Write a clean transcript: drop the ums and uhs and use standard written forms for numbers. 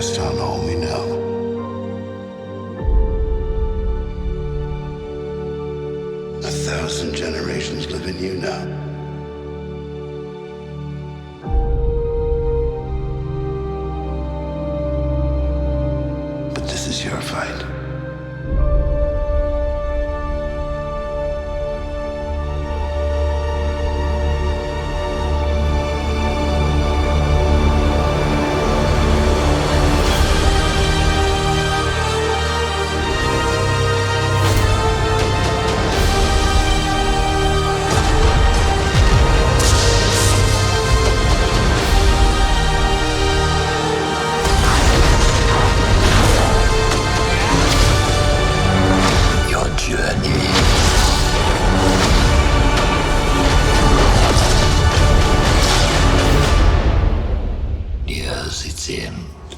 passed on all we know. A 1,000 generations live in you now. But this is your fight. Your journey. Here's its end.